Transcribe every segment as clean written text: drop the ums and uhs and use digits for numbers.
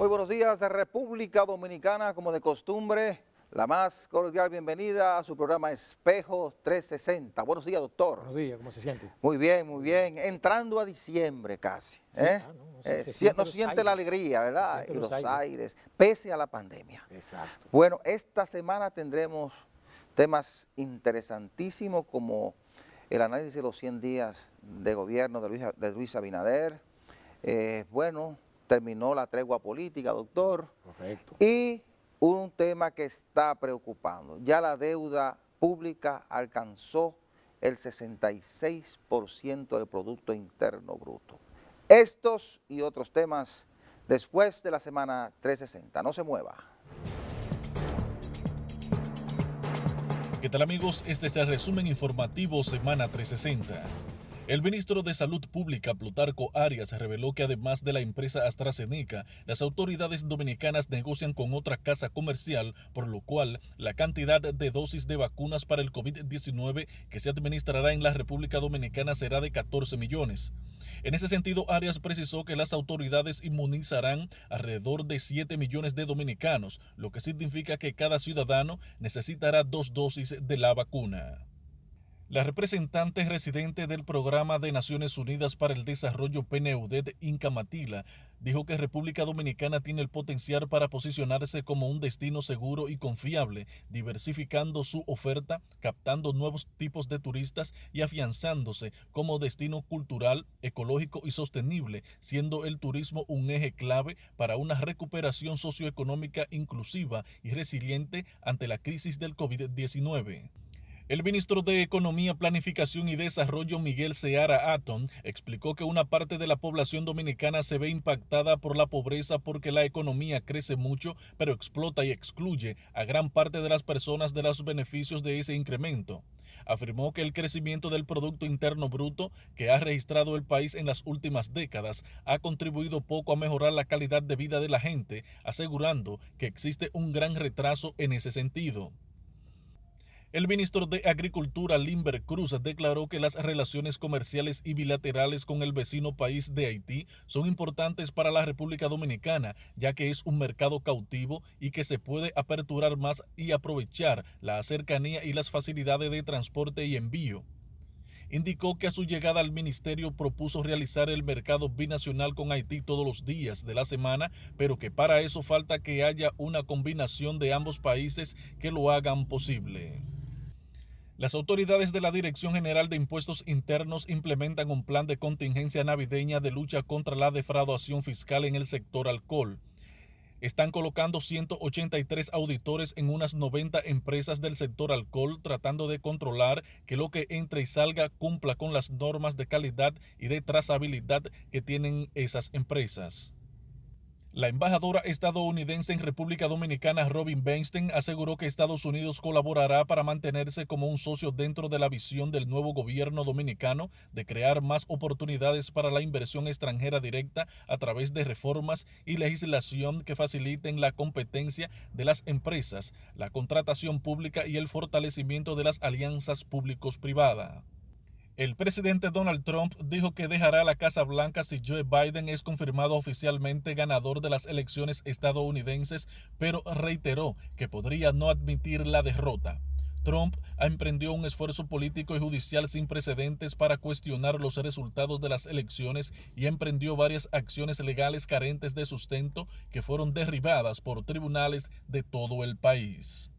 Muy buenos días, República Dominicana, como de costumbre, la más cordial bienvenida a su programa Espejo 360. Buenos días, doctor. Buenos días, ¿cómo se siente? Muy bien, muy bien. Entrando a diciembre casi. Sí, se siente No los siente la aires. alegría, ¿verdad? Se siente Y los los aires. aires, pese a la pandemia. Exacto. Bueno, esta semana tendremos temas interesantísimos como el análisis de los 100 días de gobierno de Luis Abinader. Terminó la tregua política, doctor. Correcto. Y un tema que está preocupando. Ya la deuda pública alcanzó el 66% del Producto Interno Bruto. Estos y otros temas después de la semana 360. No se mueva. ¿Qué tal, amigos? Este es el resumen informativo Semana 360. El ministro de Salud Pública, Plutarco Arias, reveló que además de la empresa AstraZeneca, las autoridades dominicanas negocian con otra casa comercial, por lo cual la cantidad de dosis de vacunas para el COVID-19 que se administrará en la República Dominicana será de 14 millones. En ese sentido, Arias precisó que las autoridades inmunizarán alrededor de 7 millones de dominicanos, lo que significa que cada ciudadano necesitará 2 dosis de la vacuna. La representante residente del Programa de Naciones Unidas para el Desarrollo PNUD, Inca Matila, dijo que República Dominicana tiene el potencial para posicionarse como un destino seguro y confiable, diversificando su oferta, captando nuevos tipos de turistas y afianzándose como destino cultural, ecológico y sostenible, siendo el turismo un eje clave para una recuperación socioeconómica inclusiva y resiliente ante la crisis del COVID-19. El ministro de Economía, Planificación y Desarrollo, Miguel Seara Hatton, explicó que una parte de la población dominicana se ve impactada por la pobreza porque la economía crece mucho, pero explota y excluye a gran parte de las personas de los beneficios de ese incremento. Afirmó que el crecimiento del Producto Interno Bruto que ha registrado el país en las últimas décadas ha contribuido poco a mejorar la calidad de vida de la gente, asegurando que existe un gran retraso en ese sentido. El ministro de Agricultura, Limber Cruz, declaró que las relaciones comerciales y bilaterales con el vecino país de Haití son importantes para la República Dominicana, ya que es un mercado cautivo y que se puede aperturar más y aprovechar la cercanía y las facilidades de transporte y envío. Indicó que a su llegada al ministerio propuso realizar el mercado binacional con Haití todos los días de la semana, pero que para eso falta que haya una combinación de ambos países que lo hagan posible. Las autoridades de la Dirección General de Impuestos Internos implementan un plan de contingencia navideña de lucha contra la defraudación fiscal en el sector alcohol. Están colocando 183 auditores en unas 90 empresas del sector alcohol, tratando de controlar que lo que entre y salga cumpla con las normas de calidad y de trazabilidad que tienen esas empresas. La embajadora estadounidense en República Dominicana, Robin Weinstein, aseguró que Estados Unidos colaborará para mantenerse como un socio dentro de la visión del nuevo gobierno dominicano de crear más oportunidades para la inversión extranjera directa a través de reformas y legislación que faciliten la competencia de las empresas, la contratación pública y el fortalecimiento de las alianzas públicos-privadas. El presidente Donald Trump dijo que dejará la Casa Blanca si Joe Biden es confirmado oficialmente ganador de las elecciones estadounidenses, pero reiteró que podría no admitir la derrota. Trump emprendió un esfuerzo político y judicial sin precedentes para cuestionar los resultados de las elecciones y emprendió varias acciones legales carentes de sustento que fueron derribadas por tribunales de todo el país.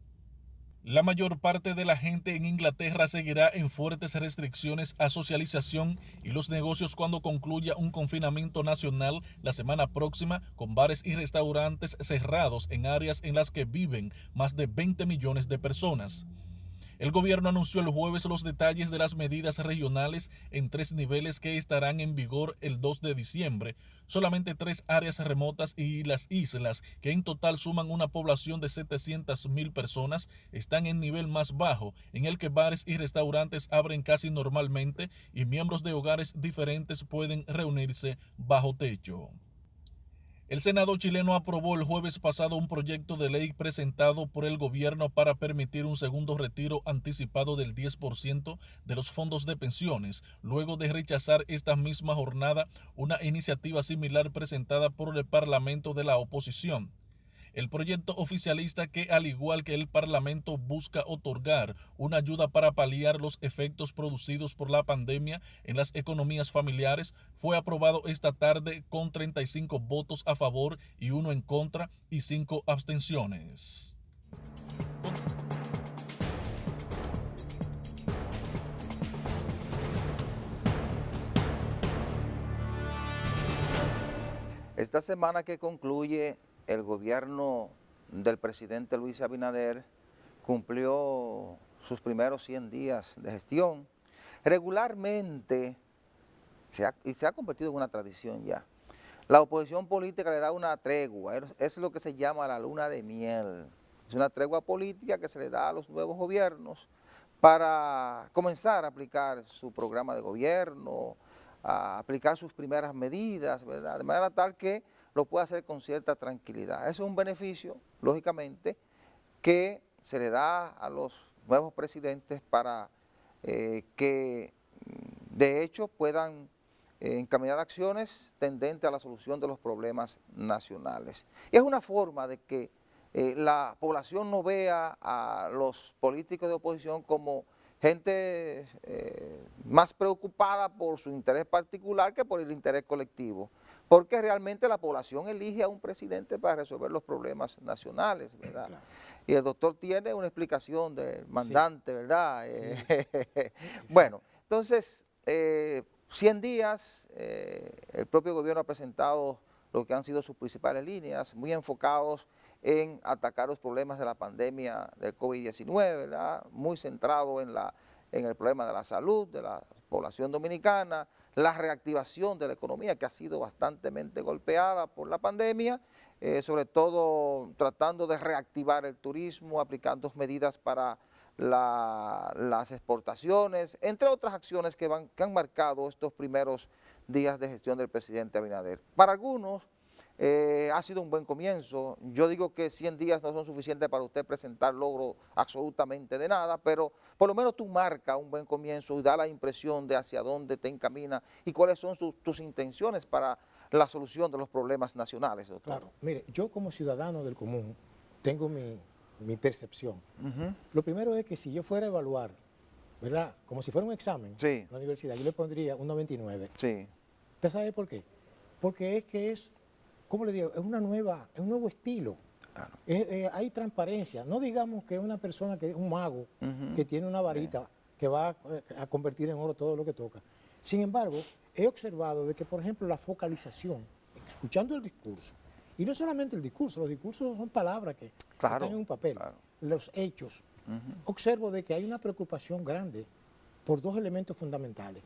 La mayor parte de la gente en Inglaterra seguirá en fuertes restricciones a socialización y los negocios cuando concluya un confinamiento nacional la semana próxima, con bares y restaurantes cerrados en áreas en las que viven más de 20 millones de personas. El gobierno anunció el jueves los detalles de las medidas regionales en 3 niveles que estarán en vigor el 2 de diciembre. Solamente 3 áreas remotas y las islas, que en total suman una población de 700,000 personas, están en nivel más bajo, en el que bares y restaurantes abren casi normalmente y miembros de hogares diferentes pueden reunirse bajo techo. El Senado chileno aprobó el jueves pasado un proyecto de ley presentado por el gobierno para permitir un segundo retiro anticipado del 10% de los fondos de pensiones, luego de rechazar esta misma jornada una iniciativa similar presentada por el Parlamento de la oposición. El proyecto oficialista, que al igual que el Parlamento busca otorgar una ayuda para paliar los efectos producidos por la pandemia en las economías familiares, fue aprobado esta tarde con 35 votos a favor y 1 en contra y 5 abstenciones. Esta semana que concluye, el gobierno del presidente Luis Abinader cumplió sus primeros 100 días de gestión. Regularmente, se ha convertido en una tradición ya, la oposición política le da una tregua, es lo que se llama la luna de miel. Es una tregua política que se le da a los nuevos gobiernos para comenzar a aplicar su programa de gobierno, a aplicar sus primeras medidas, ¿verdad? De manera tal que lo pueda hacer con cierta tranquilidad. Eso es un beneficio, lógicamente, que se le da a los nuevos presidentes para que, de hecho, puedan encaminar acciones tendentes a la solución de los problemas nacionales. Y es una forma de que la población no vea a los políticos de oposición como gente más preocupada por su interés particular que por el interés colectivo, porque realmente la población elige a un presidente para resolver los problemas nacionales, ¿verdad? Claro. Y el doctor tiene una explicación del mandante, sí, ¿verdad? Sí. Bueno, entonces, 100 días, el propio gobierno ha presentado lo que han sido sus principales líneas, muy enfocados en atacar los problemas de la pandemia del COVID-19, ¿verdad? Muy centrado en el problema de la salud de la población dominicana, la reactivación de la economía, que ha sido bastante golpeada por la pandemia, sobre todo tratando de reactivar el turismo, aplicando medidas para las exportaciones, entre otras acciones que han marcado estos primeros días de gestión del presidente Abinader. Para algunos ha sido un buen comienzo. Yo digo que 100 días no son suficientes para usted presentar logro absolutamente de nada, pero por lo menos tú marcas un buen comienzo y da la impresión de hacia dónde te encamina y cuáles son tus intenciones para la solución de los problemas nacionales, doctor. Claro, mire, yo como ciudadano del común tengo mi percepción. Lo primero es que si yo fuera a evaluar, ¿verdad? Como si fuera un examen en la universidad, yo le pondría un 99. Sí. ¿Usted sabe por qué? Porque es que ¿cómo le digo? Es un nuevo estilo. Claro. Hay transparencia. No digamos que es una persona que es un mago, que tiene una varita que va a convertir en oro todo lo que toca. Sin embargo, he observado de que, por ejemplo, la focalización, escuchando el discurso, y no solamente el discurso, los discursos son palabras que están en un papel, los hechos. Observo de que hay una preocupación grande por dos elementos fundamentales,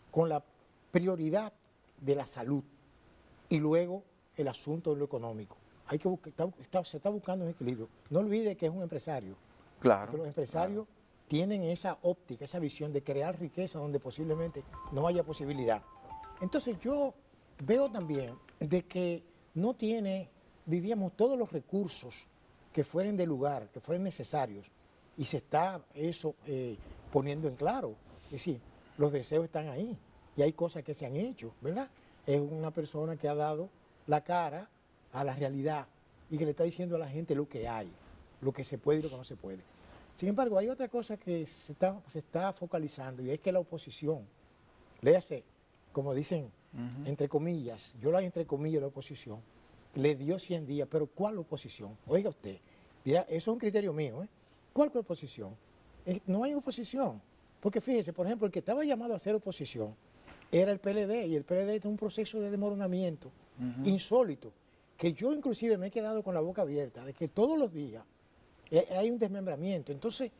con la prioridad de la salud y luego el asunto de lo económico. Hay que se está buscando un equilibrio. No olvide que es un empresario. Claro. Porque los empresarios tienen esa óptica, esa visión de crear riqueza donde posiblemente no haya posibilidad. Entonces yo veo también de que no tiene, diríamos, todos los recursos que fueren de lugar, que fueren necesarios, y se está eso poniendo en claro. Es decir, los deseos están ahí y hay cosas que se han hecho, ¿verdad? Es una persona que ha dado la cara a la realidad y que le está diciendo a la gente lo que hay, lo que se puede y lo que no se puede. Sin embargo, hay otra cosa que se está focalizando y es que la oposición, léase, como dicen, entre comillas, yo la entre comillas la oposición, le dio 100 días, pero ¿cuál oposición? Oiga usted, dirá, eso es un criterio mío, ¿eh? ¿Cuál oposición? No hay oposición, porque fíjese, por ejemplo, el que estaba llamado a hacer oposición era el PLD, y el PLD está en un proceso de desmoronamiento insólito, que yo inclusive me he quedado con la boca abierta, de que todos los días hay un desmembramiento. Entonces,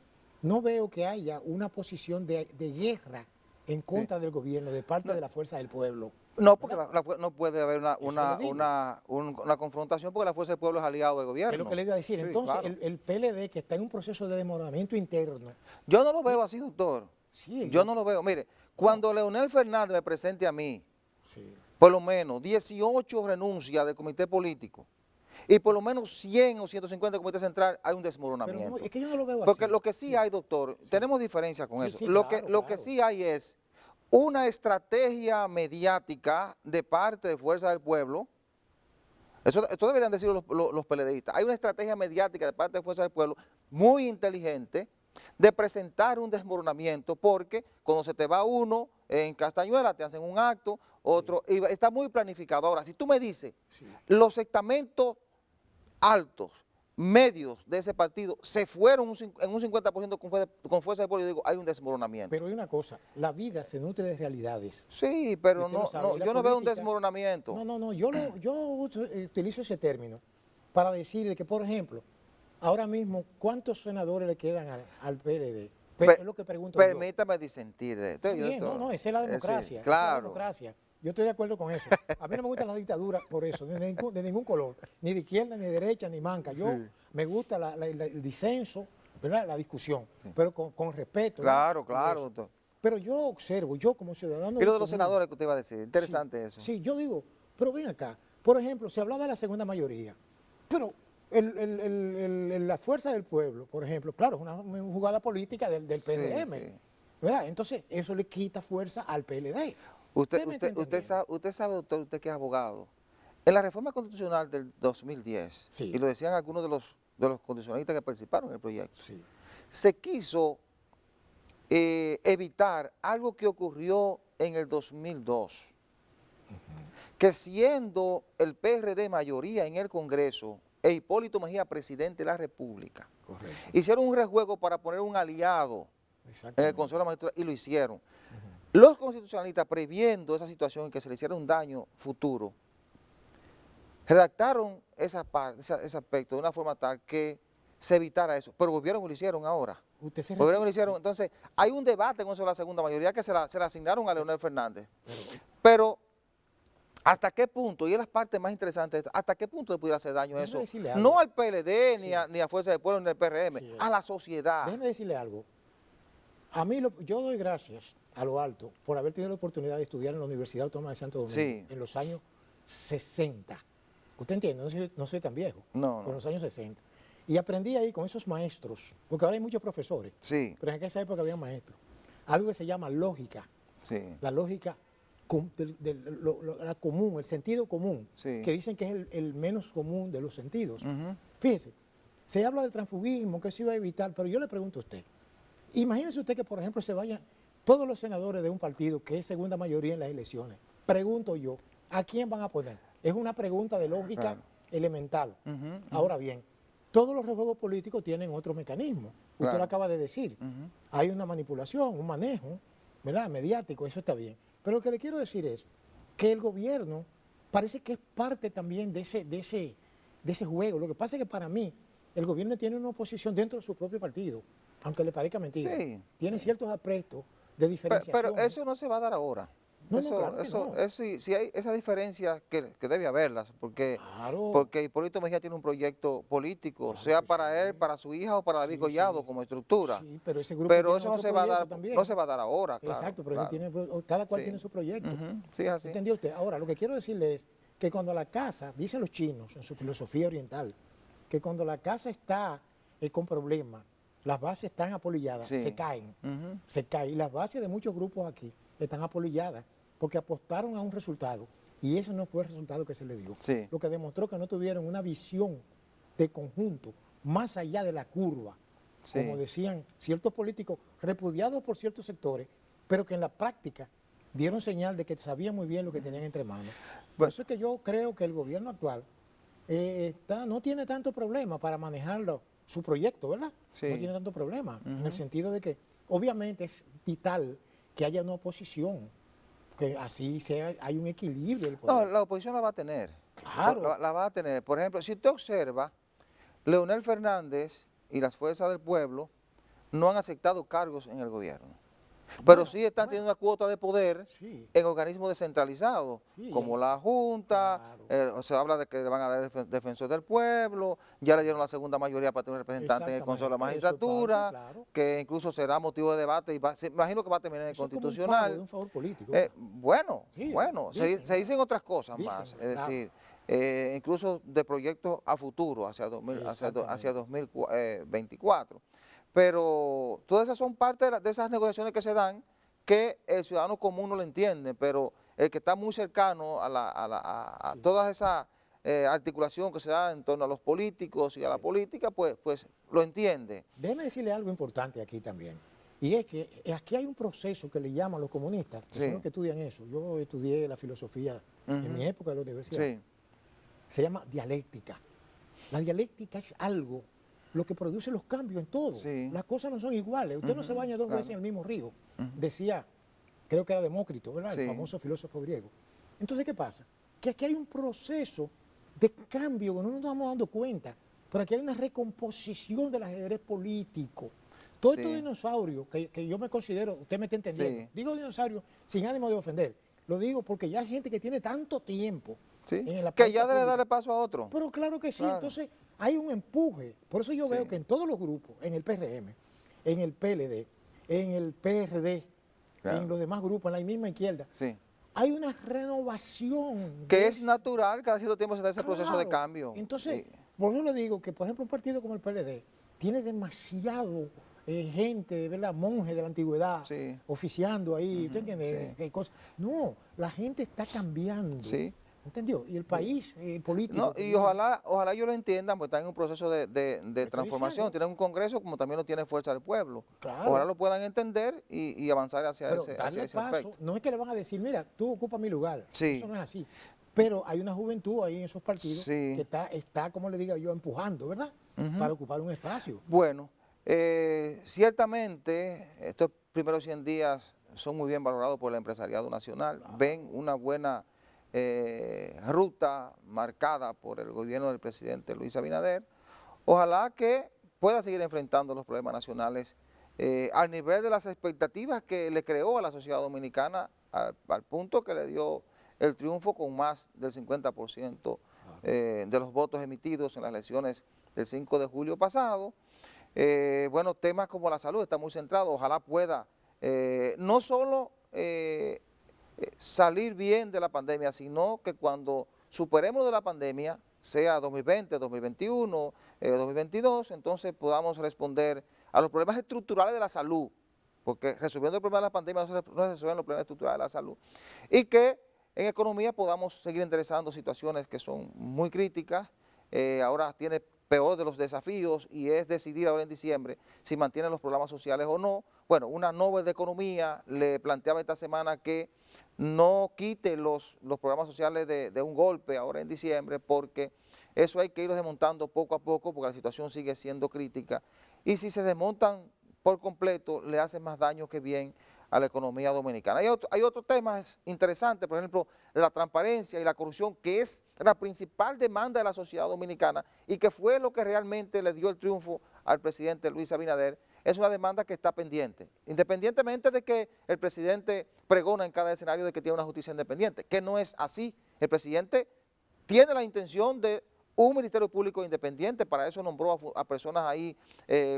no veo que haya una posición de guerra en contra del gobierno de parte de la fuerza del pueblo. No, porque no puede haber una confrontación porque la fuerza del pueblo es aliado del gobierno. Es lo que le iba a decir. Sí, entonces, claro. el PLD, que está en un proceso de desmoronamiento interno. Yo no lo veo así, doctor. Sí, yo no lo veo. Mire, cuando Leonel Fernández me presente a mí, por lo menos 18 renuncias del comité político y por lo menos 100 o 150 del comité central, hay un desmoronamiento. Pero no, es que yo no lo veo Porque así. lo que sí hay, doctor, tenemos diferencia con Sí, eso. sí, Lo claro. que sí hay es una estrategia mediática de parte de Fuerza del Pueblo. Esto deberían decirlo los PLDistas. Hay una estrategia mediática de parte de Fuerza del Pueblo muy inteligente de presentar un desmoronamiento, porque cuando se te va uno en Castañuela te hacen un acto, otro, y está muy planificado. Ahora, si tú me dices, los estamentos altos, medios de ese partido se fueron en un 50% con Fuerza del Pueblo, yo digo, hay un desmoronamiento. Pero hay una cosa, la vida se nutre de realidades. Sí, pero Usted lo sabe, y la yo no veo un política- desmoronamiento. No, yo utilizo ese término para decirle que, por ejemplo, ahora mismo, ¿cuántos senadores le quedan al PLD? Es lo que pregunto yo. Permítame disentir de esto. Está bien, no, esa es la democracia. Sí, esa es claro. la democracia. Yo estoy de acuerdo con eso. A mí no me gusta la dictadura por eso, de ningún color, ni de izquierda, ni de derecha, ni manca. Yo me gusta el disenso, ¿verdad? La discusión, pero con respeto. Claro, ¿no? claro, doctor. Pero yo observo, yo como ciudadano... Y lo de los común, senadores que usted iba a decir, interesante eso. Sí, yo digo, pero ven acá, por ejemplo, se hablaba de la segunda mayoría, pero la fuerza del pueblo, por ejemplo, claro, es una jugada política del PRM, sí. ¿verdad? Entonces, eso le quita fuerza al PLD. Usted sabe, doctor, usted que es abogado, en la reforma constitucional del 2010, Sí. y lo decían algunos de los constitucionalistas que participaron en el proyecto, Sí. se quiso evitar algo que ocurrió en el 2002, que siendo el PRD mayoría en el Congreso e Hipólito Mejía presidente de la República, Correcto. hicieron un rejuego para poner un aliado en el Exactamente. Consejo de la Magistratura y lo hicieron. Los constitucionalistas, previendo esa situación en que se le hiciera un daño futuro, redactaron ese aspecto de una forma tal que se evitara eso, pero volvieron y lo hicieron ahora. Usted se Volvieron y lo refiere- hicieron. Entonces, hay un debate con eso de la segunda mayoría que se la asignaron a Leonel Fernández. Pero- Pero, ¿hasta qué punto? Y es la parte más interesante de esto, ¿hasta qué punto le pudiera hacer daño Déjeme eso? decirle algo. No al PLD, ni a Fuerza del Pueblo, ni al PRM, Sí. a la sociedad. Déjeme decirle algo. A mí, yo doy gracias a lo alto por haber tenido la oportunidad de estudiar en la Universidad Autónoma de Santo Domingo Sí. en los años 60. ¿Usted entiende? No soy tan viejo. No, En no. los años 60. Y aprendí ahí con esos maestros, porque ahora hay muchos profesores, Sí, pero en esa época había maestros. Algo que se llama lógica, sí. la lógica la común, el sentido común, Sí. que dicen que es el menos común de los sentidos. Ujú. Fíjese, se habla del transfugismo, que se iba a evitar, pero yo le pregunto a usted, imagínese usted que, por ejemplo, se vayan todos los senadores de un partido que es segunda mayoría en las elecciones. Pregunto yo, ¿a quién van a poner? Es una pregunta de lógica Claro. elemental. Ujú, Ahora bien, todos los rejuegos políticos tienen otro mecanismo. Usted Claro. lo acaba de decir. ujú. Hay una manipulación, un manejo, ¿verdad? Mediático, eso está bien. Pero lo que le quiero decir es que el gobierno parece que es parte también de ese juego. Lo que pasa es que para mí el gobierno tiene una oposición dentro de su propio partido, aunque le parezca mentira. Sí. Tiene ciertos aspectos de diferenciación. Pero eso no se va a dar ahora. No, claro que no. Sí hay esa diferencia que debe haberlas, porque Hipólito Mejía tiene un proyecto político, Claro sea que para sí. él, para su hija o para David Sí, Collado sí. como estructura. Sí, pero ese grupo Pero tiene eso no otro se va a proyecto dar, también. no se va a dar ahora, claro. Exacto, pero claro. cada cual Sí. tiene su proyecto. Ujú, sí, es así. ¿Entendió usted? Ahora, lo que quiero decirle es que cuando la casa, dicen los chinos en su filosofía oriental, que cuando la casa está con problemas, las bases están apolilladas, Sí. se caen, Ujú. se caen. Y las bases de muchos grupos aquí están apolilladas porque apostaron a un resultado y ese no fue el resultado que se le dio. Sí. Lo que demostró que no tuvieron una visión de conjunto más allá de la curva, Sí. como decían ciertos políticos repudiados por ciertos sectores, pero que en la práctica dieron señal de que sabían muy bien lo que tenían entre manos. Por Bueno. eso es que yo creo que el gobierno actual no tiene tanto problema para manejarlo, su proyecto, ¿verdad? Sí. No tiene tanto problema, en Ujú. el sentido de que obviamente es vital que haya una oposición, que así hay un equilibrio del No, poder. la oposición la va a tener. Claro. La va a tener. Por ejemplo, si usted observa, Leonel Fernández y las fuerzas del pueblo no han aceptado cargos en el gobierno. Pero sí están teniendo una cuota de poder sí, en organismos descentralizados, sí, como la Junta, se habla de que le van a dar defensor del pueblo, ya le dieron la segunda mayoría para tener un representante en el Consejo de la exactamente, eso es parte, Magistratura, claro. que incluso será motivo de debate y imagino que va a terminar en el Eso es como un pago de Constitucional. un favor político, ¿verdad? Bueno, Sí, bueno, dicen, se dicen otras cosas dicen, más, es claro, decir, incluso de proyectos a futuro, hacia exactamente. 2024. Pero todas esas son parte de esas negociaciones que se dan que el ciudadano común no lo entiende, pero el que está muy cercano a Sí, toda esa articulación que se da en torno a los políticos y a la sí. política, pues lo entiende. Déjeme decirle algo importante aquí también. Y es que aquí hay un proceso que le llaman los comunistas, que son los Sí. que estudian eso. Yo estudié la filosofía en mi Ujú. época de la universidad. Sí, Se llama dialéctica. La dialéctica es algo, lo que produce los cambios en todo. sí. Las cosas no son iguales. Usted no se Ujú, baña dos claro. veces en el mismo río. Ujú. Decía, creo que era Demócrito, ¿verdad? Sí. El famoso filósofo griego. Entonces, ¿qué pasa? Que aquí hay un proceso de cambio que no nos estamos dando cuenta, pero aquí hay una recomposición del ajedrez político. Todos estos Sí. dinosaurios que yo me considero, usted me está entendiendo, Sí. digo dinosaurios sin ánimo de ofender, lo digo porque ya hay gente que tiene tanto tiempo Sí, en la que pauta ya debe pública. darle paso a otro. Pero claro que sí, Claro. entonces hay un empuje. Por eso yo Sí. veo que en todos los grupos, en el PRM, en el PLD, en el PRD, Claro. en los demás grupos, en la misma izquierda, Sí. hay una renovación. Que de es natural, cada cierto tiempo se da ese proceso de Claro. cambio. Entonces, Y- por eso le digo que, por ejemplo, un partido como el PLD tiene demasiado gente, ¿verdad? Monjes de la antigüedad, Sí. oficiando ahí, ¿usted Ujú, entiende? sí. Qué cosas. No, la gente está cambiando. Sí. ¿Entendió? Y el país político. No, que y vive- ojalá ellos lo entiendan, porque están en un proceso de estoy transformación. diciendo. Tienen un Congreso como también lo tiene Fuerza del Pueblo. Claro. Ojalá lo puedan entender y avanzar Pero hacia darle ese paso, aspecto. no es que le van a decir, mira, tú ocupas mi lugar. Sí. Eso no es así. Pero hay una juventud ahí en esos partidos Sí. que está, como le diga yo, empujando, ¿verdad? Ujú. Para ocupar un espacio. Bueno, ciertamente estos primeros 100 días son muy bien valorados por el empresariado nacional. Ven una buena ruta marcada por el gobierno del presidente Luis Abinader. Ojalá que pueda seguir enfrentando los problemas nacionales al nivel de las expectativas que le creó a la sociedad dominicana al punto que le dio el triunfo con más del 50% de los votos emitidos en las elecciones del 5 de julio pasado. Bueno, temas como la salud está muy centrado, ojalá pueda no solo salir bien de la pandemia, sino que cuando superemos de la pandemia, sea 2020, 2021, 2022, entonces podamos responder a los problemas estructurales de la salud, porque resolviendo el problema de la pandemia no se resuelven los problemas estructurales de la salud, y que en economía podamos seguir enderezando situaciones que son muy críticas. Ahora tiene peor de los desafíos y es decidir ahora en diciembre si mantienen los programas sociales o no. Bueno, una Nobel de Economía le planteaba esta semana que no quite los programas sociales de un golpe ahora en diciembre, porque eso hay que irlos desmontando poco a poco porque la situación sigue siendo crítica, y si se desmontan por completo le hacen más daño que bien a la economía dominicana. Hay otros temas interesantes, por ejemplo, la transparencia y la corrupción, que es la principal demanda de la sociedad dominicana y que fue lo que realmente le dio el triunfo al presidente Luis Abinader. Es una demanda que está pendiente, independientemente de que el presidente pregona en cada escenario de que tiene una justicia independiente, que no es así. El presidente tiene la intención de un Ministerio Público independiente, para eso nombró a personas ahí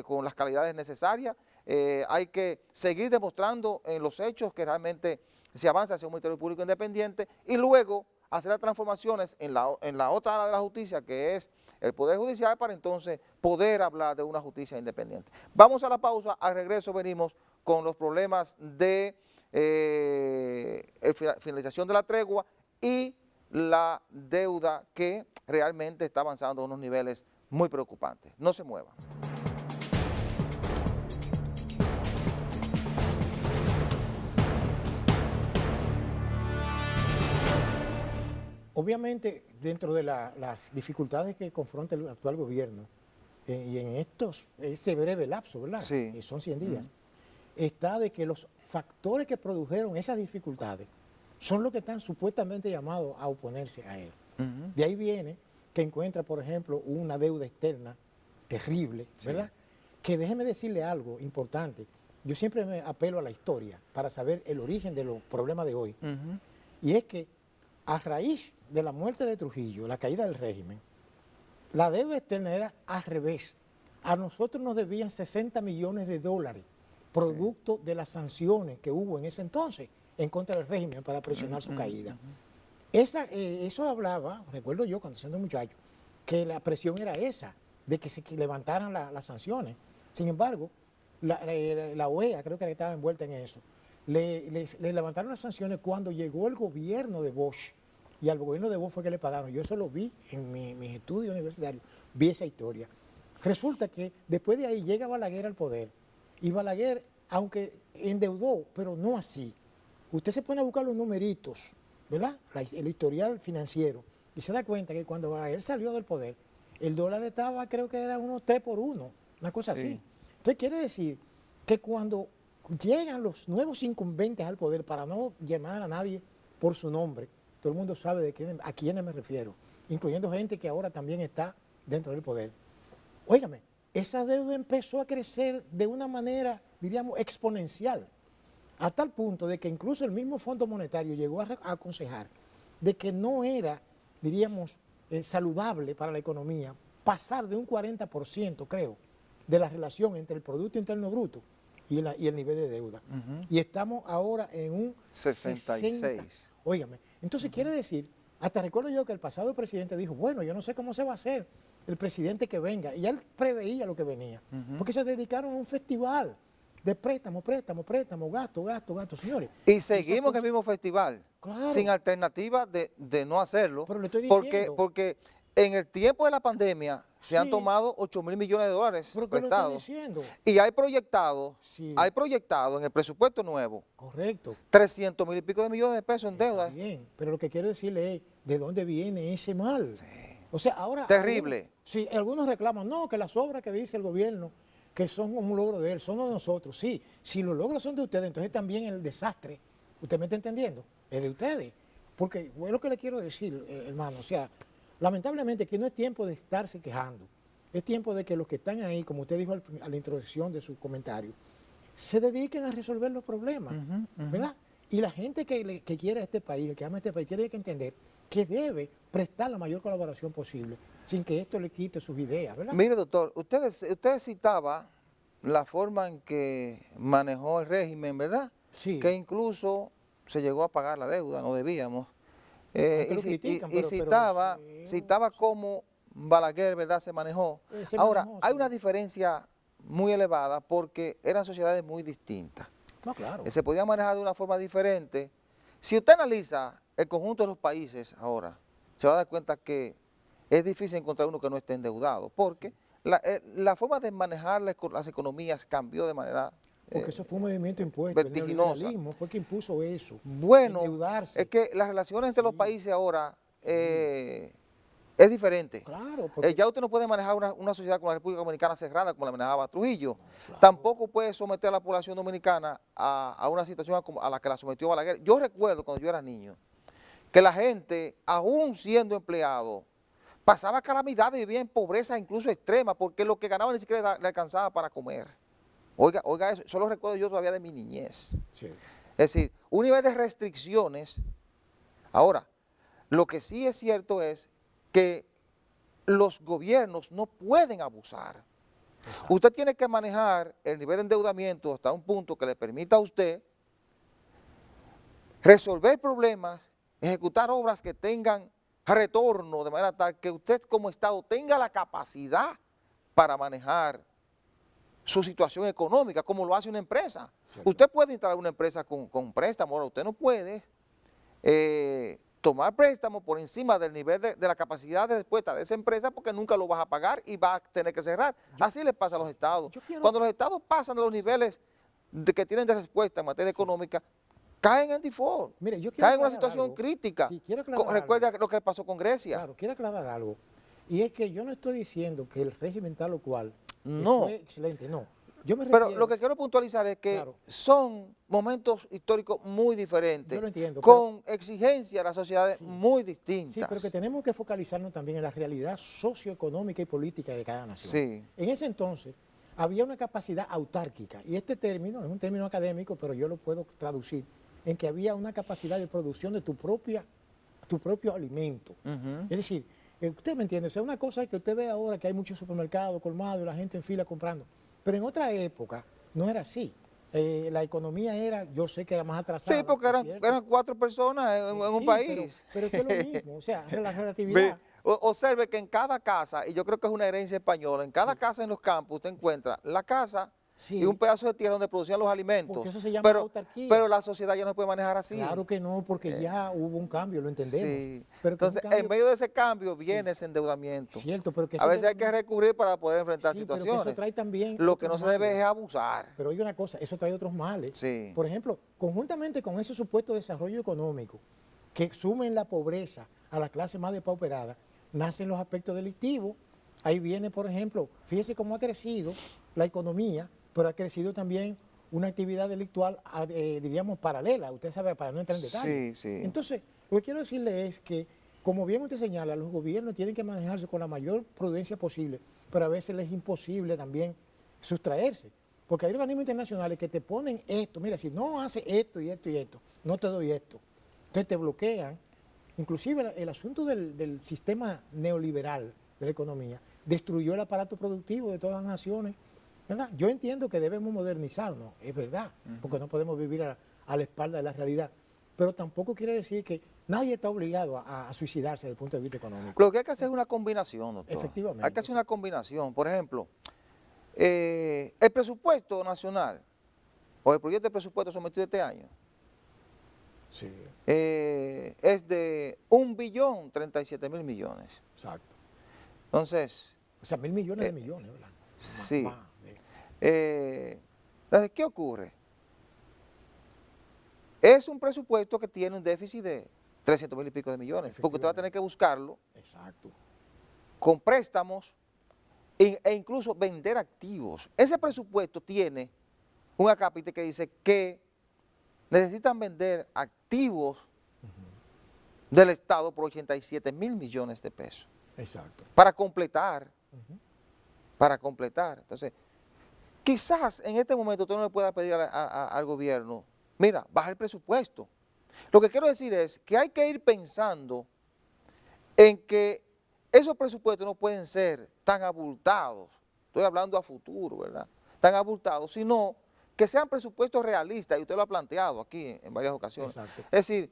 con las calidades necesarias. Hay que seguir demostrando en los hechos que realmente se avanza hacia un Ministerio Público independiente y luego hacer las transformaciones en la otra área de la justicia, que es el Poder Judicial, para entonces poder hablar de una justicia independiente. Vamos a la pausa, al regreso venimos con los problemas de finalización de la tregua y la deuda, que realmente está avanzando a unos niveles muy preocupantes. No se muevan. Obviamente, dentro de las dificultades que confronta el actual gobierno, y en este breve lapso, ¿verdad? Sí. Que son 100 días, está de que los factores que produjeron esas dificultades son los que están supuestamente llamados a oponerse a él. De ahí viene que encuentra, por ejemplo, una deuda externa terrible, ¿verdad? Que déjeme decirle algo importante. yo siempre me apelo a la historia para saber el origen de los problemas de hoy. Ujú. Y es que a raíz de la muerte de Trujillo, la caída del régimen, la deuda externa era al revés. A nosotros nos debían 60 millones de dólares, producto de las sanciones que hubo en ese entonces en contra del régimen para presionar su caída. Eso hablaba, recuerdo yo cuando siendo muchacho, que la presión era esa, de que se levantaran las sanciones. Sin embargo, la OEA creo que estaba envuelta en eso. Le levantaron las sanciones cuando llegó el gobierno de Bosch, y al gobierno de Bosch fue que le pagaron. Yo eso lo vi en mis estudios universitarios, vi esa historia. Resulta que después de ahí llega Balaguer al poder, y Balaguer, aunque endeudó, pero no así. Usted se pone a buscar los numeritos, ¿verdad? El historial financiero, y se da cuenta que cuando Balaguer salió del poder, el dólar estaba, creo que era unos 3 por 1, una cosa así. Entonces quiere decir que cuando llegan los nuevos incumbentes al poder, para no llamar a nadie por su nombre, todo el mundo sabe a quiénes me refiero, incluyendo gente que ahora también está dentro del poder. Óigame, esa deuda empezó a crecer de una manera, diríamos, exponencial, a tal punto de que incluso el mismo Fondo Monetario llegó a aconsejar de que no era, diríamos, saludable para la economía pasar de un 40%, creo, de la relación entre el Producto Interno Bruto y el nivel de deuda. Y estamos ahora en un 66. Óigame, entonces quiere decir, hasta recuerdo yo que el pasado presidente dijo, bueno, yo no sé cómo se va a hacer el presidente que venga, y él preveía lo que venía, porque se dedicaron a un festival de préstamo, gasto, señores. Y seguimos en el mismo festival, Claro. sin alternativa de no hacerlo, Pero le estoy diciendo. porque en el tiempo de la pandemia se han Sí. tomado 8.000 millones de dólares ¿Pero qué le estoy prestados. diciendo? Y hay proyectado Sí. en el presupuesto nuevo Correcto. 300.000 y pico de millones de pesos en Está deuda. bien, pero lo que quiero decirle es de dónde viene ese mal. O sea, ahora... Terrible. Algunos reclaman, no, que las obras que dice el gobierno, que son un logro de él, son de nosotros. Sí, si los logros son de ustedes, entonces también el desastre, ¿usted me está entendiendo? Es de ustedes. Porque es lo que le quiero decir, hermano, o sea, lamentablemente que no es tiempo de estarse quejando, es tiempo de que los que están ahí, como usted dijo a la introducción de su comentario, se dediquen a resolver los problemas, ¿verdad? Y la gente que quiere a este país, el que ama este país, tiene que entender que debe prestar la mayor colaboración posible, sin que esto le quite sus ideas, ¿verdad? Mire, doctor, usted citaba la forma en que manejó el régimen, ¿verdad? Sí. Que incluso se llegó a pagar la deuda, no debíamos. Aunque lo critican, pero citaba cómo Balaguer, ¿verdad?, se manejó. Ahora, hay una diferencia muy elevada porque eran sociedades muy distintas. No, claro. Se podía manejar de una forma diferente. Si usted analiza el conjunto de los países ahora, se va a dar cuenta que es difícil encontrar uno que no esté endeudado, porque la forma de manejar las economías cambió de manera porque eso fue un movimiento impuesto. vertiginosa. El neoliberalismo fue que impuso eso. Bueno, endeudarse. es que las relaciones entre los países ahora es diferente. Claro. Porque... ya usted no puede manejar una sociedad como la República Dominicana cerrada como la manejaba Trujillo. Claro. Tampoco puede someter a la población dominicana a una situación a la que la sometió Balaguer. Yo recuerdo cuando yo era niño que la gente, aún siendo empleado, pasaba calamidades, vivía en pobreza incluso extrema, porque lo que ganaba ni siquiera le alcanzaba para comer. Oiga eso lo recuerdo yo todavía de mi niñez. Sí. Es decir, un nivel de restricciones. Ahora, lo que sí es cierto es que los gobiernos no pueden abusar. Exacto. Usted tiene que manejar el nivel de endeudamiento hasta un punto que le permita a usted resolver problemas, ejecutar obras que tengan retorno de manera tal que usted como Estado tenga la capacidad para manejar su situación económica, como lo hace una empresa. Cierto. Usted puede instalar una empresa con préstamo, ahora usted no puede tomar préstamo por encima del nivel de la capacidad de respuesta de esa empresa porque nunca lo vas a pagar y vas a tener que cerrar. Así le pasa a los estados. Cuando los estados pasan de los niveles que tienen de respuesta en materia económica, caen en default, mire, caen en una situación crítica. Sí, recuerda lo que pasó con Grecia. Claro, quiero aclarar algo. Y es que yo no estoy diciendo que el régimen tal o cual fue excelente, no. Yo me refiero, pero lo que quiero puntualizar es que son momentos históricos muy diferentes, yo lo entiendo, con exigencias de las sociedades muy distintas. Sí, pero que tenemos que focalizarnos también en la realidad socioeconómica y política de cada nación. Sí. En ese entonces, había una capacidad autárquica. Y este término es un término académico, pero yo lo puedo traducir en que había una capacidad de producción de tu propio alimento. Es decir, usted me entiende, o sea, una cosa es que usted ve ahora que hay muchos supermercados colmados y la gente en fila comprando, pero en otra época no era así. La economía era, yo sé que era más atrasada. Sí, porque eran 4 personas en un Sí, país. pero es que es lo mismo, o sea, la relatividad. Observe que en cada casa, y yo creo que es una herencia española, en cada casa en los campos usted encuentra la casa y un pedazo de tierra donde producían los alimentos. Porque eso se llama autarquía. Pero la sociedad ya no puede manejar así. Claro que no, porque ya hubo un cambio, lo entendemos. Sí. Pero entonces, en medio de ese cambio viene ese endeudamiento. Cierto, pero que a veces hay que recurrir para poder enfrentar situaciones. Pero que eso trae también lo que no se debe es abusar. Pero oye una cosa, eso trae otros males. Sí. Por ejemplo, conjuntamente con ese supuesto desarrollo económico que sumen la pobreza a la clase más depauperada, nacen los aspectos delictivos. Ahí viene, por ejemplo, fíjese cómo ha crecido la economía, pero ha crecido también una actividad delictual, diríamos, paralela, usted sabe, para no entrar en detalle. Sí, sí. Entonces, lo que quiero decirle es que, como bien usted señala, los gobiernos tienen que manejarse con la mayor prudencia posible, pero a veces les es imposible también sustraerse, porque hay organismos internacionales que te ponen esto, mira, si no hace esto y esto y esto, no te doy esto. Entonces te bloquean. Inclusive el asunto del sistema neoliberal de la economía destruyó el aparato productivo de todas las naciones, ¿verdad? Yo entiendo que debemos modernizarnos, es verdad, porque no podemos vivir a la espalda de la realidad, pero tampoco quiere decir que nadie está obligado a suicidarse desde el punto de vista económico. Lo que hay que hacer es una combinación, doctor. Efectivamente. Hay que hacer una combinación. Por ejemplo, el presupuesto nacional o el proyecto de presupuesto sometido este año Sí. Es de 1.037.000 millones. Exacto. Entonces, O sea, 1.000 millones de millones, ¿verdad? sí. Más, sí. Entonces, ¿qué ocurre? Es un presupuesto que tiene un déficit de 300.000 y pico de millones, porque usted va a tener que buscarlo. Exacto. Con préstamos e incluso vender activos. Ese presupuesto tiene un acápite que dice que necesitan vender activos del Estado por 87.000 millones de pesos. Exacto. Para completar. Entonces, quizás en este momento usted no le pueda pedir al gobierno, mira, baja el presupuesto. Lo que quiero decir es que hay que ir pensando en que esos presupuestos no pueden ser tan abultados, estoy hablando a futuro, ¿verdad? Tan abultados, sino que sean presupuestos realistas, y usted lo ha planteado aquí en varias ocasiones. Exacto. Es decir,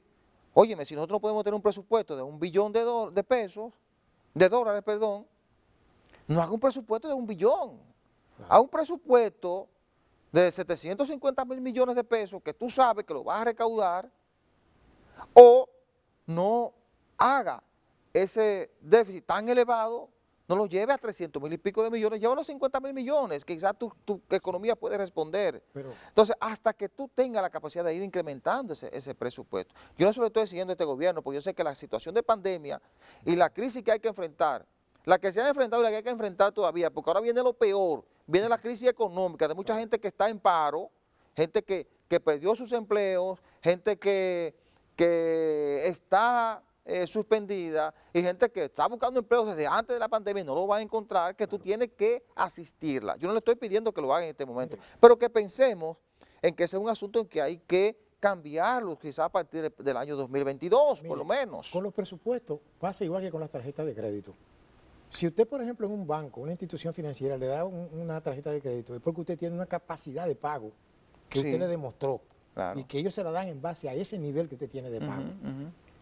óyeme, si nosotros no podemos tener un presupuesto de 1 billón de dólares, no haga un presupuesto de 1 billón, Claro. haga un presupuesto de 750.000 millones de pesos que tú sabes que lo vas a recaudar, o no haga ese déficit tan elevado, no lo lleve a 300.000 y pico de millones, llévalo a 50.000 millones, que quizás tu economía puede responder. Entonces, hasta que tú tengas la capacidad de ir incrementando ese presupuesto. Yo no se lo estoy siguiendo a este gobierno, porque yo sé que la situación de pandemia y la crisis que hay que enfrentar, la que se ha enfrentado y la que hay que enfrentar todavía, porque ahora viene lo peor, viene la crisis económica de mucha gente que está en paro, gente que perdió sus empleos, gente que está suspendida y gente que está buscando empleo desde antes de la pandemia y no lo va a encontrar, que tú tienes que asistirla. Yo no le estoy pidiendo que lo haga en este momento, pero que pensemos en que ese es un asunto en que hay que cambiarlo, quizás a partir del año 2022, por lo menos. Con los presupuestos pasa igual que con las tarjetas de crédito. Si usted, por ejemplo, en un banco, una institución financiera, le da una tarjeta de crédito, es porque usted tiene una capacidad de pago que usted le demostró, y que ellos se la dan en base a ese nivel que usted tiene de pago.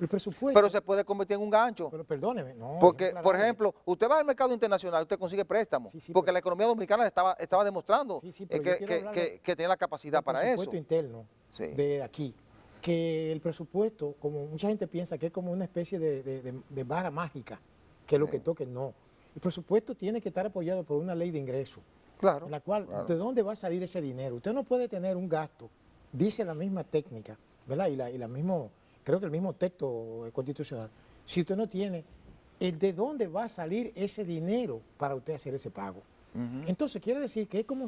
El presupuesto. Pero se puede convertir en un gancho. Pero perdóneme, no. Porque, por ejemplo, usted va al mercado internacional, usted consigue préstamos, porque la economía dominicana estaba demostrando que tiene la capacidad para eso. El presupuesto interno de aquí, que el presupuesto, como mucha gente piensa que es como una especie de vara mágica, que lo que toque, no. El presupuesto tiene que estar apoyado por una ley de ingresos, en la cual, ¿de dónde va a salir ese dinero? Usted no puede tener un gasto, dice la misma técnica, ¿verdad? Y la mismo, creo que el mismo texto constitucional, si usted no tiene de dónde va a salir ese dinero para usted hacer ese pago. Entonces quiere decir que es como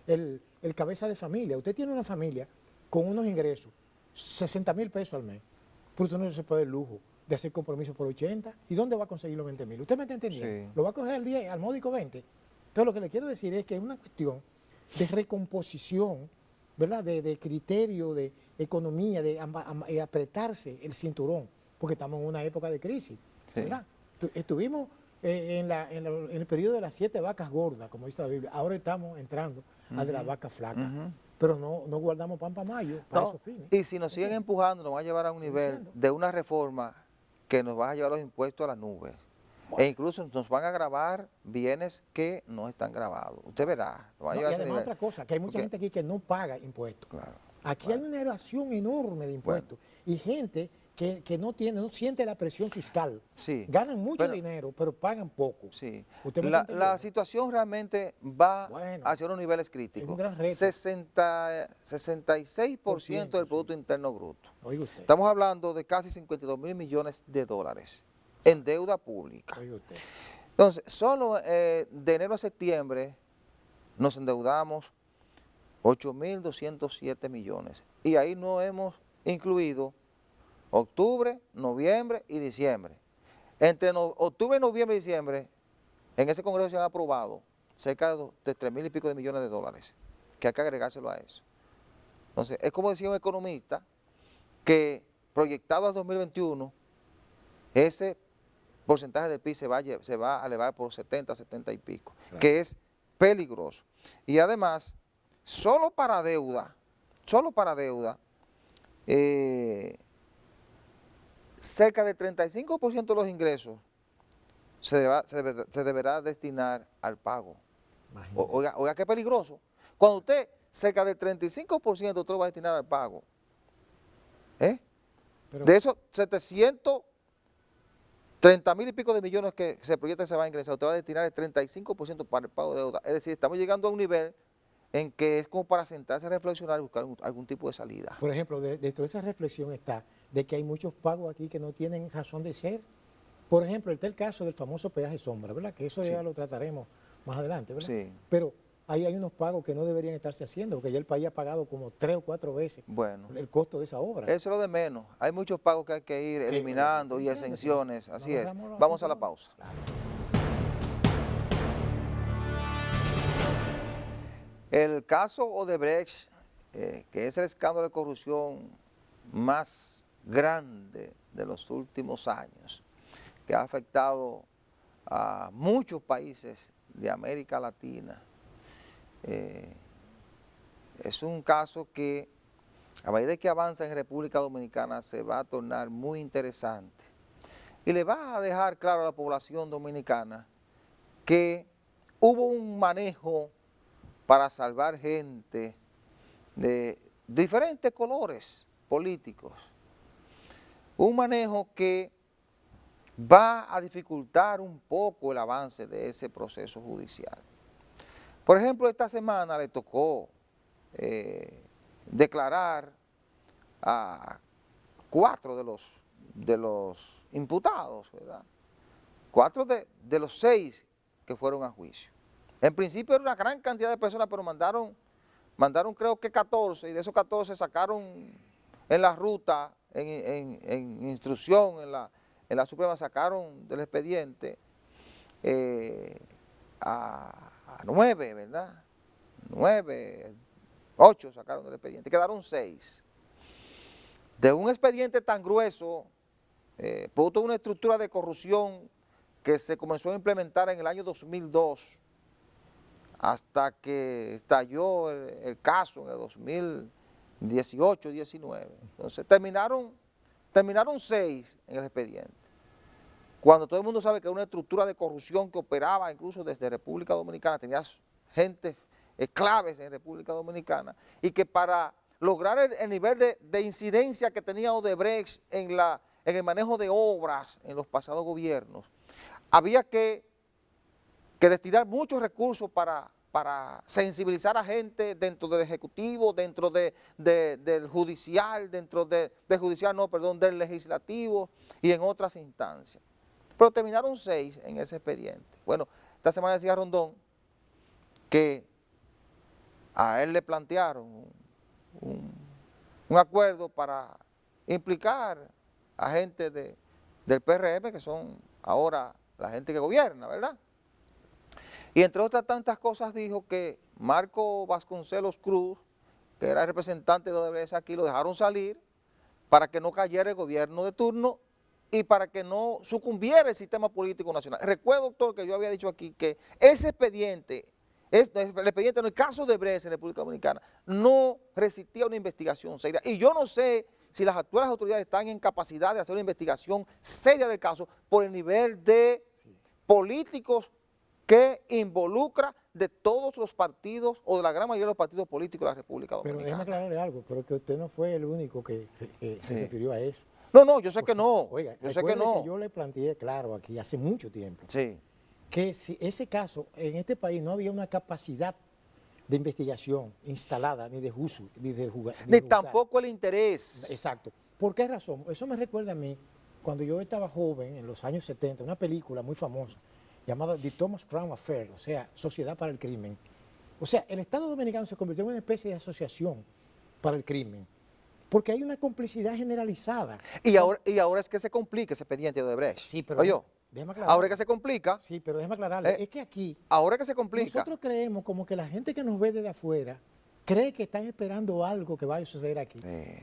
el cabeza de familia. Usted tiene una familia con unos ingresos, 60.000 pesos al mes, pero usted no se puede dar el lujo de hacer compromiso por 80. ¿Y dónde va a conseguir los 20.000? ¿Usted me está entendiendo? Lo va a coger al módico 20. Entonces Entonces lo que le quiero decir es que es una cuestión de recomposición, ¿verdad? De criterio, de economía, de apretarse el cinturón, porque estamos en una época de crisis, ¿verdad? Estuvimos en el periodo de las 7 vacas gordas, como dice la Biblia. Ahora estamos entrando a de las vacas flacas. Pero no guardamos pan para mayo, para esos fines. Y si nos siguen empujando, nos va a llevar a un nivel de una reforma que nos va a llevar los impuestos a las nubes. Bueno. E incluso nos van a gravar bienes que no están grabados. Usted verá. Y además otra cosa, que hay mucha gente aquí que no paga impuestos. Claro, aquí hay una evasión enorme de impuestos. Bueno. Y gente que no siente la presión fiscal. Sí. Ganan mucho dinero, pero pagan poco. Sí. La situación realmente va hacia unos niveles críticos. Es un gran reto. 66% del Producto Interno Bruto. Oiga usted. Estamos hablando de casi 52 mil millones de dólares en deuda pública. Oiga usted. Entonces, solo de enero a septiembre nos endeudamos 8.207 millones. Y ahí no hemos incluido octubre, noviembre y diciembre. Entre octubre, noviembre y diciembre, en ese congreso se han aprobado cerca de 3.000 y pico de millones de dólares, que hay que agregárselo a eso. Entonces, es como decía un economista, que proyectado al 2021, ese porcentaje del PIB se va a elevar por 70, 70 y pico, claro, que es peligroso. Y además, solo para deuda, cerca del 35% de los ingresos se deberá destinar al pago. Oiga, qué peligroso. Cuando usted, cerca del 35% usted lo va a destinar al pago. De esos 730.000 y pico de millones que se proyecta que se va a ingresar, usted va a destinar el 35% para el pago de deuda. Es decir, estamos llegando a un nivel en que es como para sentarse a reflexionar y buscar algún tipo de salida. Por ejemplo, dentro de esa reflexión está de que hay muchos pagos aquí que no tienen razón de ser. Por ejemplo, está el caso del famoso peaje sombra, ¿verdad? Que eso ya lo trataremos más adelante, ¿verdad? Sí. Pero ahí hay unos pagos que no deberían estarse haciendo, porque ya el país ha pagado como 3 o 4 veces el costo de esa obra. Eso es lo de menos. Hay muchos pagos que hay que ir eliminando y exenciones, así es. Vamos a la pausa. Claro. El caso Odebrecht, que es el escándalo de corrupción más grande de los últimos años, que ha afectado a muchos países de América Latina, es un caso que a medida que avanza en República Dominicana se va a tornar muy interesante y le va a dejar claro a la población dominicana que hubo un manejo para salvar gente de diferentes colores políticos. Un manejo que va a dificultar un poco el avance de ese proceso judicial. Por ejemplo, esta semana le tocó declarar a 4 de los imputados, ¿verdad? 4 de los 6 que fueron a juicio. En principio era una gran cantidad de personas, pero mandaron creo que 14, y de esos 14 sacaron en la ruta, en instrucción, en la Suprema, sacaron del expediente a 9, ¿verdad? 9, 8 sacaron del expediente, quedaron 6. De un expediente tan grueso, producto de una estructura de corrupción que se comenzó a implementar en el año 2002, hasta que estalló el caso en el 2018-19. Entonces terminaron 6 en el expediente. Cuando todo el mundo sabe que era una estructura de corrupción que operaba incluso desde República Dominicana, tenía gente claves en República Dominicana, y que para lograr el nivel de incidencia que tenía Odebrecht en el manejo de obras en los pasados gobiernos, había que destinar muchos recursos para sensibilizar a gente dentro del Ejecutivo, dentro del Judicial, del Legislativo y en otras instancias. Pero terminaron 6 en ese expediente. Bueno, esta semana decía Rondón que a él le plantearon un acuerdo para implicar a gente del PRM, que son ahora la gente que gobierna, ¿verdad? Y entre otras tantas cosas dijo que Marco Vasconcelos Cruz, que era el representante de Odebrecht aquí, lo dejaron salir para que no cayera el gobierno de turno y para que no sucumbiera el sistema político nacional. Recuerdo, doctor, que yo había dicho aquí que ese expediente, el expediente en el caso de Odebrecht en República Dominicana, no resistía una investigación seria. Y yo no sé si las actuales autoridades están en capacidad de hacer una investigación seria del caso por el nivel de políticos que involucra de todos los partidos o de la gran mayoría de los partidos políticos de la República Pero Dominicana. déjame aclararle algo, pero que usted no fue el único que se refirió a eso. No, yo sé que no, Oiga, yo sé que recuerde no. que yo le planteé claro aquí hace mucho tiempo Sí, que si ese caso en este país no había una capacidad de investigación instalada ni de juicio, ni de jugar. ni tampoco el interés. Exacto. ¿Por qué razón? Eso me recuerda a mí, cuando yo estaba joven, en los años 70, una película muy famosa llamada The Thomas Crown Affair, o sea, Sociedad para el Crimen. O sea, el Estado Dominicano se convirtió en una especie de asociación para el crimen, porque hay una complicidad generalizada. Y ahora es que se complica ese expediente de Odebrecht. Sí, pero Oye, déjame aclararle. ahora es que se complica, Sí, pero déjame aclararle. Eh, Es que aquí ahora es que se complica. nosotros creemos como que la gente que nos ve desde afuera cree que están esperando algo que vaya a suceder aquí.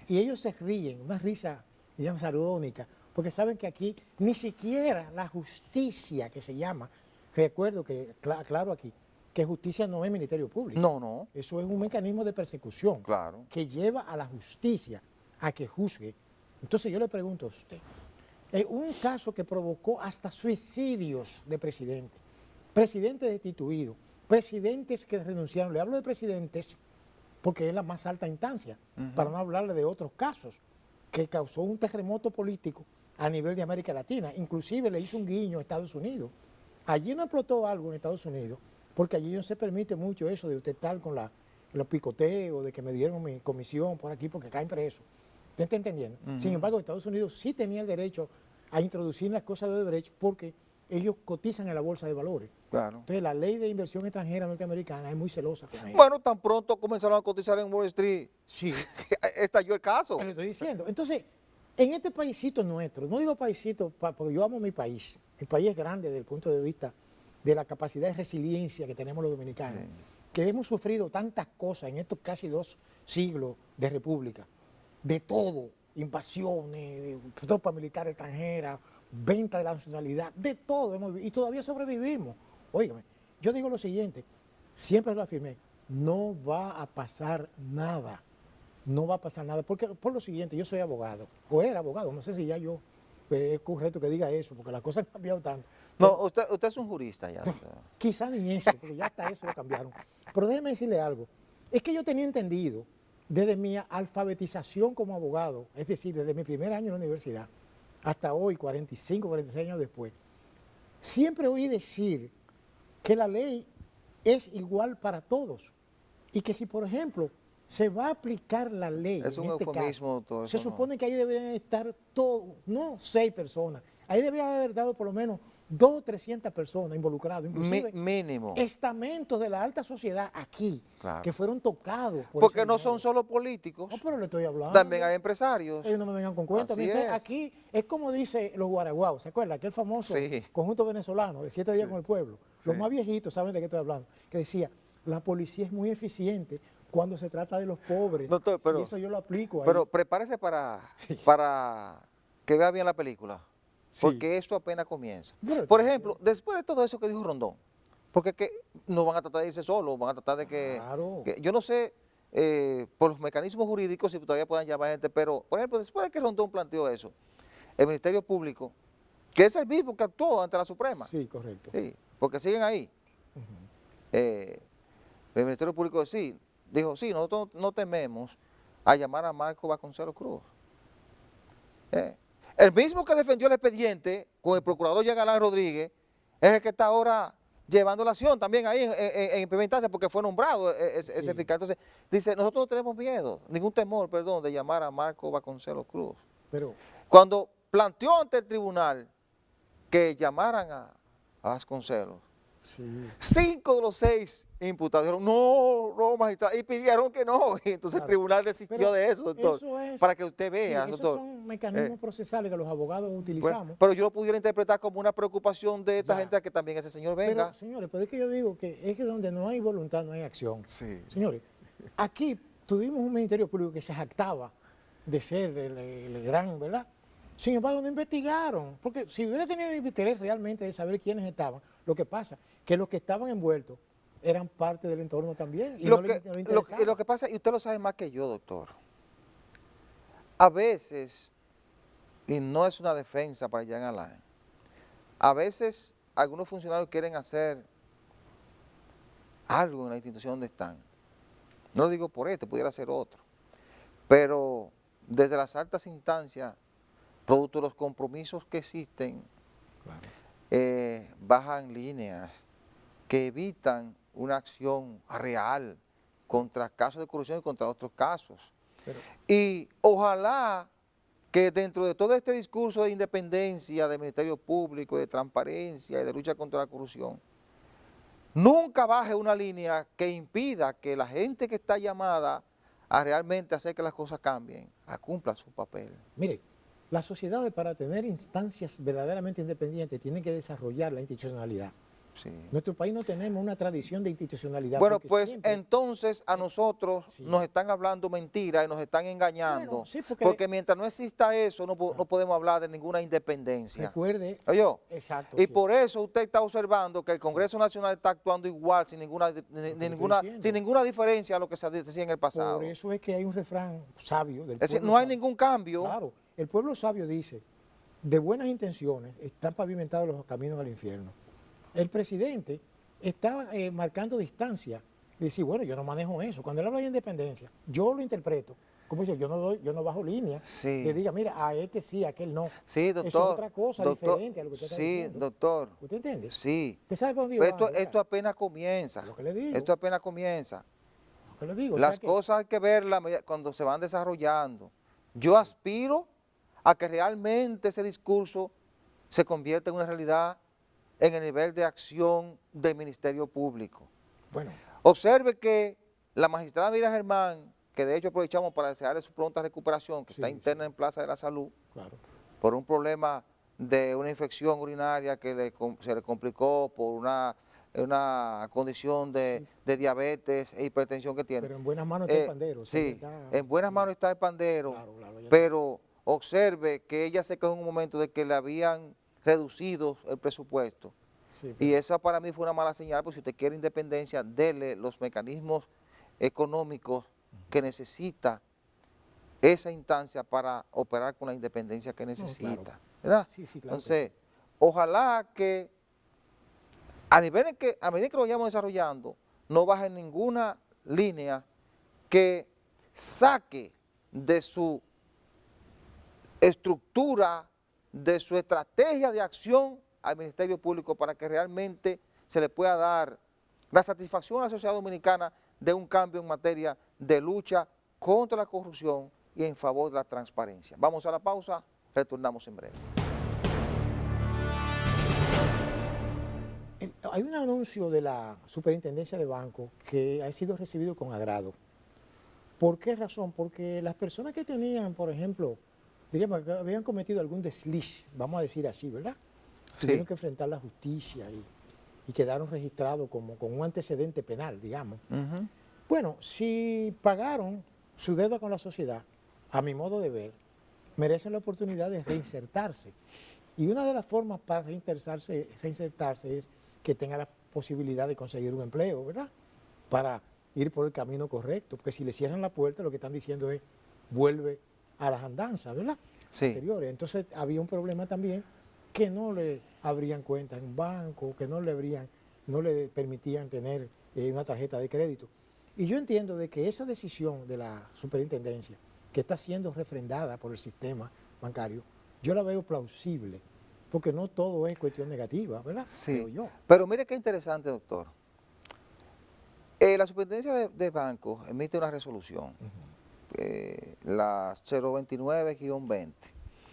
Y ellos se ríen, una risa, digamos, sarónica, porque saben que aquí ni siquiera la justicia que se llama, recuerdo que, claro aquí, que justicia no es ministerio público. No, Eso es un mecanismo de persecución claro. que lleva a la justicia a que juzgue. Entonces yo le pregunto a usted, un caso que provocó hasta suicidios de presidentes destituidos, presidentes que renunciaron, le hablo de presidentes porque es la más alta instancia, para no hablarle de otros casos, que causó un terremoto político a nivel de América Latina, inclusive le hizo un guiño a Estados Unidos. Allí no explotó algo en Estados Unidos, porque allí no se permite mucho eso de usted estar con los picoteos, de que me dieron mi comisión por aquí porque caen presos. ¿Usted está entendiendo? Sin embargo, Estados Unidos sí tenía el derecho a introducir las cosas de Odebrecht porque ellos cotizan en la bolsa de valores. Claro. Entonces la ley de inversión extranjera norteamericana es muy celosa con ellos. Bueno, tan pronto comenzaron a cotizar en Wall Street, Sí, estalló el caso. le estoy diciendo. Entonces, en este paísito nuestro, no digo paísito porque yo amo mi país es grande desde el punto de vista de la capacidad de resiliencia que tenemos los dominicanos, que hemos sufrido tantas cosas en estos casi 2 siglos de república, de todo, invasiones, tropa militar extranjera, venta de la nacionalidad, de todo, y todavía sobrevivimos. Óigame, yo digo lo siguiente, siempre lo afirmé, no va a pasar nada, no va a pasar nada, porque por lo siguiente, yo soy abogado, o era abogado, no sé si ya yo es correcto que diga eso, porque las cosas han cambiado tanto. No, usted es un jurista ya. Quizá ni eso, porque ya hasta eso lo cambiaron. Pero déjeme decirle algo, es que yo tenía entendido, desde mi alfabetización como abogado, es decir, desde mi primer año en la universidad, hasta hoy, 45, 46 años después, siempre oí decir que la ley es igual para todos y que si, por ejemplo, se va a aplicar la ley, Es un en este eufemismo, caso, todo eso, se ¿no? supone que ahí deberían estar todos, no 6 personas, ahí debería haber dado por lo menos 200 o 300 personas involucradas, inclusive Mínimo. estamentos de la alta sociedad aquí, Claro. que fueron tocados por Porque ese no dinero. son solo políticos, No, pero le estoy hablando. también hay empresarios. Ellos no me vengan con cuentos. Así Mire, es. aquí es como dice los guaraguaos, ¿se acuerda? Aquel famoso Sí. conjunto venezolano de 7 días Sí. con el pueblo. Los Sí. más viejitos saben de qué estoy hablando. Que decía, la policía es muy eficiente cuando se trata de los pobres. Doctor, pero- y eso yo lo aplico ahí. Pero prepárese para que vea bien la película, Sí. porque esto apenas comienza. Bueno, Por ejemplo, después de todo eso que dijo Rondón, porque es que no van a tratar de irse solos, van a tratar de Claro. yo no sé, por los mecanismos jurídicos si todavía puedan llamar gente, pero, por ejemplo, después de que Rondón planteó eso, el Ministerio Público, que es el mismo que actuó ante la Suprema, Sí, correcto. sí, porque siguen ahí, el Ministerio Público dijo, sí, nosotros no tememos a llamar a Marco Vasconcelos Cruz. El mismo que defendió el expediente con el procurador Jean Alain Rodríguez es el que está ahora llevando la acción también ahí en implementación porque fue nombrado ese Sí. fiscal. Entonces, dice, nosotros no tenemos miedo, ningún temor, perdón, de llamar a Marco Vasconcelos Cruz. Pero, Cuando planteó ante el tribunal que llamaran a Vasconcelos, Sí. 5 de los 6 imputados dijeron, no, magistrado, y pidieron que no. Y entonces el tribunal desistió Pero de eso, doctor. eso es, para que usted vea, esos doctor. son mecanismos procesales que los abogados Bueno, utilizamos. pero yo lo pudiera interpretar como una preocupación de esta gente a que también ese señor venga. Pero, señores, pero es que yo digo que es que donde no hay voluntad no hay acción. Sí. Señores, aquí tuvimos un Ministerio Público que se jactaba de ser el gran, ¿verdad? Sin embargo, no investigaron, porque si hubiera tenido interés realmente de saber quiénes estaban, lo que pasa que los que estaban envueltos eran parte del entorno también. Y Lo no que, le interesaba. lo que pasa, y usted lo sabe más que yo, doctor, a veces, y no es una defensa para Jean Alain, a veces algunos funcionarios quieren hacer algo en la institución donde están. No lo digo por pudiera ser otro, pero desde las altas instancias, producto de los compromisos que existen, Claro. bajan líneas que evitan una acción real contra casos de corrupción y contra otros casos. Pero, Y ojalá que dentro de todo este discurso de independencia del Ministerio Público, de transparencia y de lucha contra la corrupción, nunca baje una línea que impida que la gente que está llamada a realmente hacer que las cosas cambien, a cumpla su papel. mire, las sociedades para tener instancias verdaderamente independientes tienen que desarrollar la institucionalidad. Sí. Nuestro país no tenemos una tradición de institucionalidad. Bueno, porque pues siempre- entonces a nosotros Sí. nos están hablando mentiras y nos están engañando, Bueno, sí, porque mientras no exista eso no podemos hablar de ninguna independencia. Recuerde, ¿Oyó? exacto. Y sí. por eso usted está observando que el Congreso Nacional está actuando igual, sin ninguna, diciendo. sin ninguna diferencia a lo que se decía en el pasado. Por eso es que hay un refrán sabio del Es decir, pueblo no hay sabio. ningún cambio. Claro, el pueblo sabio dice, de buenas intenciones están pavimentados los caminos al infierno. El presidente está marcando distancia, de decir, bueno, yo no manejo eso. Cuando él habla de independencia, yo lo interpreto, como dice, yo no bajo línea, Sí. que diga, mira, a este sí, a aquel no. Sí, doctor. Eso es otra cosa doctor, diferente a lo que usted está sí, diciendo. doctor. ¿Usted entiende? Sí. ¿Usted sabe por dónde yo Pero ando, esto apenas comienza. Lo que le digo. Esto apenas comienza. Lo que le digo, o Las sea que- cosas hay que verlas cuando se van desarrollando. Yo aspiro a que realmente ese discurso se convierta en una realidad en el nivel de acción del Ministerio Público. Bueno, Observe que la magistrada Miriam Germán, que de hecho aprovechamos para desearle su pronta recuperación, que Sí, está interna en Plaza de la Salud, claro. por un problema de una infección urinaria que se le complicó por una condición de diabetes e hipertensión que tiene. Pero en buenas manos está el pandero. o sea, Sí, está- en buenas manos está el pandero, Claro, ya- pero observe que ella se quedó en un momento de que le habían reducido el presupuesto. sí, Y esa para mí fue una mala señal, porque si usted quiere independencia, dele los mecanismos económicos que necesita esa instancia para operar con la independencia que necesita. ¿Verdad? Sí, sí, claro que Entonces, ojalá que a medida que lo vayamos desarrollando, no baje ninguna línea que saque de su estructura, de su estrategia de acción al Ministerio Público para que realmente se le pueda dar la satisfacción a la sociedad dominicana de un cambio en materia de lucha contra la corrupción y en favor de la transparencia. Vamos a la pausa, retornamos en breve. Hay un anuncio de la Superintendencia de Banco que ha sido recibido con agrado. ¿Por qué razón? Porque las personas que tenían, por ejemplo, diríamos que habían cometido algún desliz, vamos a decir así, ¿verdad? Sí. Tuvieron que enfrentar la justicia y quedaron registrados como con un antecedente penal, digamos. Ujú. Bueno, si pagaron su deuda con la sociedad, a mi modo de ver, merecen la oportunidad de reinsertarse. Y una de las formas para reinsertarse es que tenga la posibilidad de conseguir un empleo, ¿verdad? Para ir por el camino correcto, porque si le cierran la puerta, lo que están diciendo es, vuelve a las andanzas, ¿verdad? Sí. Anteriores. Entonces había un problema también que no le abrían cuenta en un banco, que no le permitían tener una tarjeta de crédito. Y yo entiendo de que esa decisión de la superintendencia, que está siendo refrendada por el sistema bancario, yo la veo plausible, porque no todo es cuestión negativa, ¿verdad? Sí. Creo yo. Pero mire qué interesante, doctor. La Superintendencia de Bancos emite una resolución, la 029-20,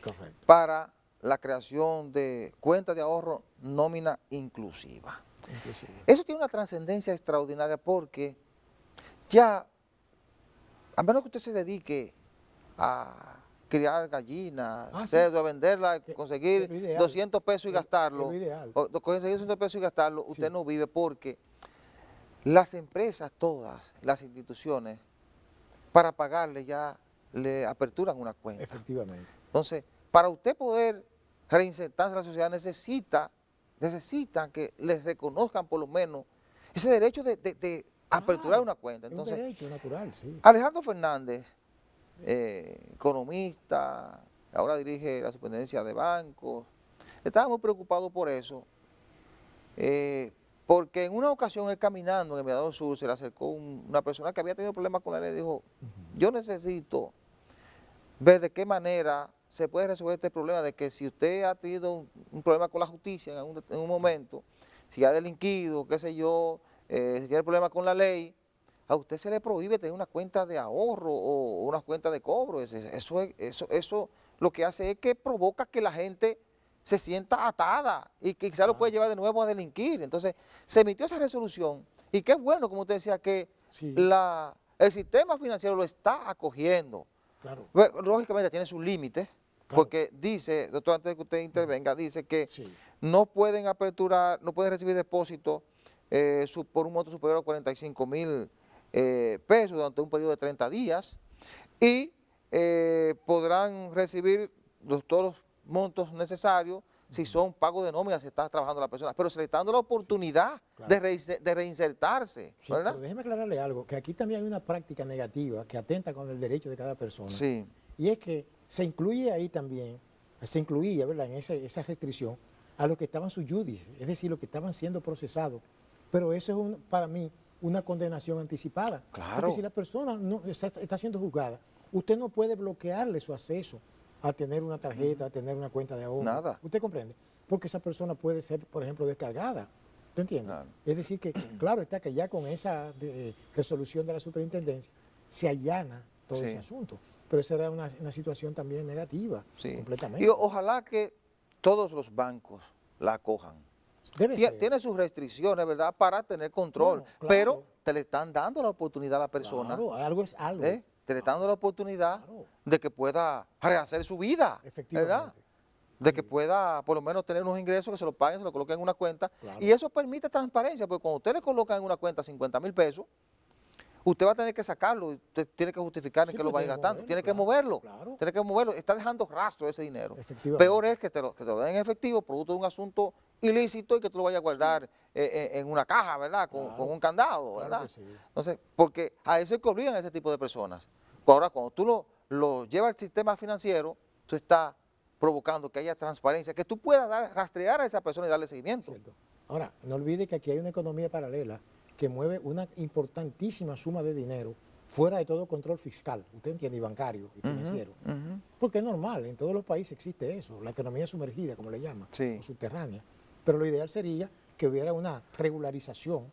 Correcto. para la creación de cuentas de ahorro nómina inclusiva. inclusive. Eso tiene una trascendencia extraordinaria porque ya, a menos que usted se dedique a criar gallinas, Sí. cerdo, a venderla, Que conseguir es lo ideal. 200 pesos y Es gastarlo, lo ideal. o conseguir 200 pesos y gastarlo, Sí. usted no vive porque las empresas todas, las instituciones, para pagarle ya le aperturan una cuenta. Efectivamente. Entonces, para usted poder reinsertarse en la sociedad necesita que les reconozcan por lo menos ese derecho de aperturar una cuenta. Es un Entonces, derecho natural, sí. Alejandro Fernández, economista, ahora dirige la superintendencia de bancos, estaba muy preocupado por eso, porque en una ocasión él caminando en el Mirador Sur se le acercó una persona que había tenido problemas con la ley y dijo, yo necesito ver de qué manera se puede resolver este problema de que si usted ha tenido un problema con la justicia en un momento, si ha delinquido, qué sé yo, si tiene problemas con la ley, a usted se le prohíbe tener una cuenta de ahorro o una cuenta de cobro. Eso lo que hace es que provoca que la gente se sienta atada y que quizás lo puede llevar de nuevo a delinquir. Entonces, se emitió esa resolución y qué bueno, como usted decía, que Sí. el sistema financiero lo está acogiendo. Claro. Bueno, lógicamente tiene sus límites, Claro. porque dice, doctor, antes de que usted intervenga, dice que Sí. no pueden no pueden recibir depósitos por un monto superior a 45,000 pesos durante un periodo de 30 días y podrán recibir todos los montos necesarios si son pagos de nómina, si está trabajando la persona, pero se le está dando la oportunidad Claro. de reinsertarse, Sí, ¿verdad? pero déjeme aclararle algo, que aquí también hay una práctica negativa que atenta con el derecho de cada persona. Sí, Y es que se incluye ahí también, se incluía, ¿verdad?, en esa restricción a los que estaban sub judice, es decir, los que estaban siendo procesados. Pero eso es, para mí, una condenación anticipada. Claro. Porque si la persona no está siendo juzgada, usted no puede bloquearle su acceso a tener una tarjeta, a tener una cuenta de ahorro. Nada. ¿Usted comprende? Porque esa persona puede ser, por ejemplo, descargada. ¿Usted entiende? Claro. Es decir que, claro está que ya con esa resolución de la superintendencia se allana todo Sí. ese asunto. Pero esa era una situación también negativa, sí. completamente. Y ojalá que todos los bancos la acojan. Debe ser. Tiene sus restricciones, ¿verdad?, para tener control, Bueno, claro. pero te le están dando la oportunidad a la persona, Claro, algo es algo. te le están dando la oportunidad Claro. de que pueda rehacer su vida, Efectivamente. ¿verdad? De que pueda por lo menos tener unos ingresos que se lo paguen, se lo coloquen en una cuenta, Claro. y eso permite transparencia, porque cuando usted le coloca en una cuenta 50,000 pesos, usted va a tener que sacarlo, usted tiene que justificar en Sí, qué lo va a ir tiene que gastando, moverlo, tiene que claro, moverlo, claro. tiene que moverlo, está dejando rastro de ese dinero. Efectivamente. Peor es que te lo den en efectivo, producto de un asunto ilícito y que tú lo vayas a guardar en una caja, ¿verdad?, Claro. con un candado, Claro ¿verdad? que sí. Entonces, porque a eso es que obligan a ese tipo de personas. Ahora, cuando tú lo llevas al sistema financiero, tú estás provocando que haya transparencia, que tú puedas rastrear a esa persona y darle seguimiento. Cierto. Ahora, no olvide que aquí hay una economía paralela que mueve una importantísima suma de dinero fuera de todo control fiscal, usted entiende, y bancario y financiero. Ujú. Porque es normal, en todos los países existe eso, la economía sumergida, como le llaman, Sí. o subterránea. Pero lo ideal sería que hubiera una regularización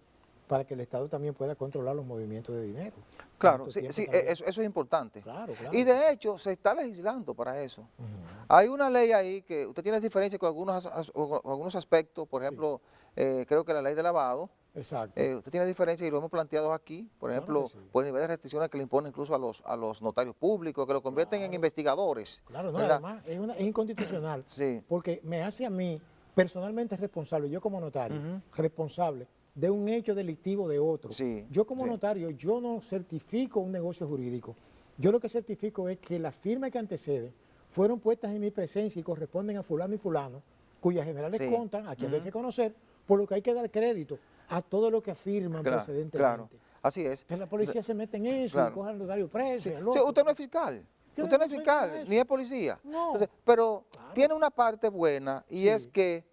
para que el Estado también pueda controlar los movimientos de dinero. Claro, En estos sí, tiempos sí, también. eso es importante. Claro, claro. Y de hecho, se está legislando para eso. Ujú. Hay una ley ahí que usted tiene diferencias con algunos aspectos, por ejemplo, creo que la ley de lavado, Exacto. usted tiene diferencias y lo hemos planteado aquí, por Claro ejemplo, que sí. por el nivel de restricciones que le imponen incluso a los notarios públicos, que lo convierten en Claro. investigadores. Claro, no, ¿verdad? además es inconstitucional, Sí. porque me hace a mí personalmente responsable, yo como notario, Ujú. responsable de un hecho delictivo de otro. Sí, Yo como sí. notario, yo no certifico un negocio jurídico, yo lo que certifico es que las firmas que anteceden fueron puestas en mi presencia y corresponden a fulano y fulano, cuyas generales Sí. contan, a quien Ujú. doy que conocer, por lo que hay que dar crédito a todo lo que afirman Claro, precedentemente. claro, así es. Entonces la policía se mete en eso Claro. y coge al notario preso. Sí, y al sí, otro. usted no es fiscal, Yo usted no no es soy fiscal, nada de ni eso. es policía. No. Entonces, pero Claro. tiene una parte buena y Sí. es que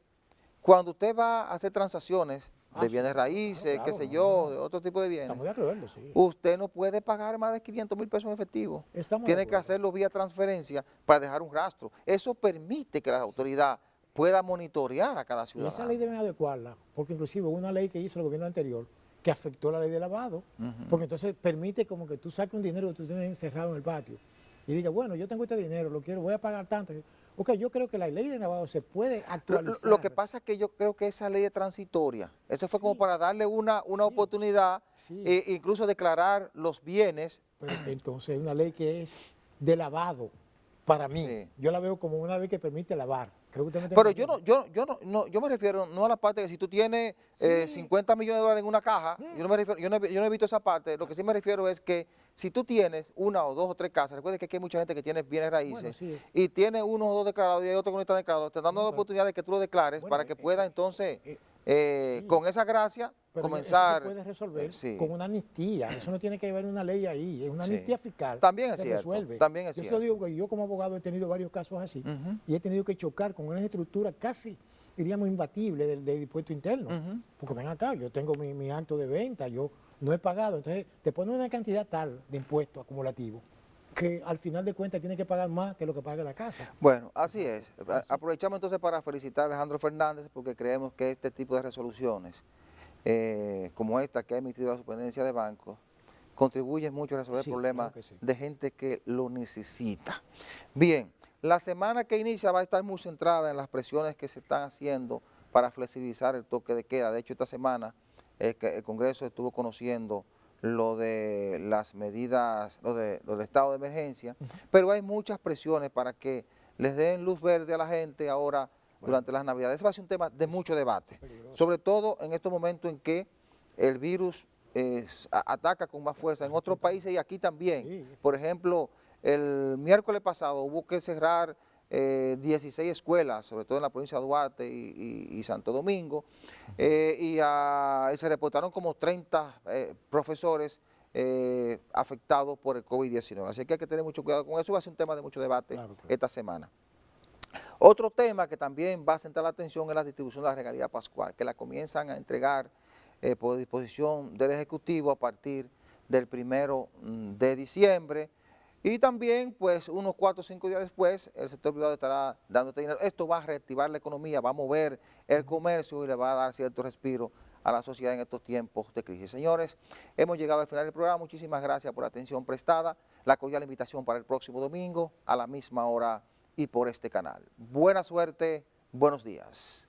cuando usted va a hacer transacciones de Sí, bienes claro, raíces, claro, qué sé no, yo, no. de otro tipo de bienes, Estamos de acuerdo, sí. usted no puede pagar más de 500,000 pesos en efectivo. Estamos de Tiene que acuerdo. hacerlo vía transferencia para dejar un rastro. Eso permite que la autoridad pueda monitorear a cada Y ciudadano. esa ley deben adecuarla, porque inclusive hubo una ley que hizo el gobierno anterior que afectó la ley de lavado, Ujú. porque entonces permite como que tú saques un dinero que tú tienes encerrado en el patio y digas, bueno, yo tengo este dinero, lo quiero, voy a pagar tanto. Ok, yo creo que la ley de lavado se puede actualizar. Lo que pasa es que yo creo que esa ley es transitoria. Eso fue como Sí. para darle una Sí. oportunidad, Sí. e incluso declarar los bienes. Pero entonces es una ley que es de lavado, para mí. Sí. Yo la veo como una ley que permite lavar. Creo que usted me está Pero entendiendo. yo me refiero no a la parte de si tú tienes Sí. 50 millones de dólares en una caja, yo no me refiero, yo no he visto esa parte. Lo que sí me refiero es que si tú tienes una o dos o tres casas, recuerda que aquí hay mucha gente que tiene bienes raíces, Bueno, sí. y tiene uno o dos declarados y hay otro que no está declarado, te dando la oportunidad de que tú lo declares bueno, para que pueda entonces, sí. con esa gracia, Pero comenzar. eso se puede resolver sí. con una amnistía. Eso no tiene que haber una ley ahí. Es una Sí. amnistía fiscal. También es se cierto, resuelve. también es Yo se cierto. lo digo que yo como abogado he tenido varios casos así y he tenido que chocar con una estructura casi, diríamos, imbatible del impuesto interno. Porque ven acá, yo tengo mi acto de venta, yo no he pagado. Entonces te ponen una cantidad tal de impuestos acumulativos que al final de cuentas tiene que pagar más que lo que paga la casa. Bueno, así es. Aprovechamos entonces para felicitar a Alejandro Fernández porque creemos que este tipo de resoluciones, como esta que ha emitido la Superintendencia de Bancos, contribuyen mucho a resolver Sí, problemas claro que sí. de gente que lo necesita. Bien, la semana que inicia va a estar muy centrada en las presiones que se están haciendo para flexibilizar el toque de queda. De hecho, esta semana que el Congreso estuvo conociendo lo de las medidas, lo del estado de emergencia, pero hay muchas presiones para que les den luz verde a la gente ahora durante las Navidades. Ese va a ser un tema de mucho debate, sobre todo en estos momentos en que el virus ataca con más fuerza en otros países y aquí también. Por ejemplo, el miércoles pasado hubo que cerrar 16 escuelas, sobre todo en la provincia de Duarte y Santo Domingo, y se reportaron como 30 profesores afectados por el COVID-19. Así que hay que tener mucho cuidado con eso, va a ser un tema de mucho debate esta semana. Otro tema que también va a centrar la atención es la distribución de la regalía pascual, que la comienzan a entregar por disposición del Ejecutivo a partir del 1 de diciembre. Y también, pues, unos 4 o 5 días después, el sector privado estará dando este dinero. Esto va a reactivar la economía, va a mover el comercio y le va a dar cierto respiro a la sociedad en estos tiempos de crisis. Señores, hemos llegado al final del programa. Muchísimas gracias por la atención prestada. La cordial invitación para el próximo domingo a la misma hora y por este canal. Buena suerte, buenos días.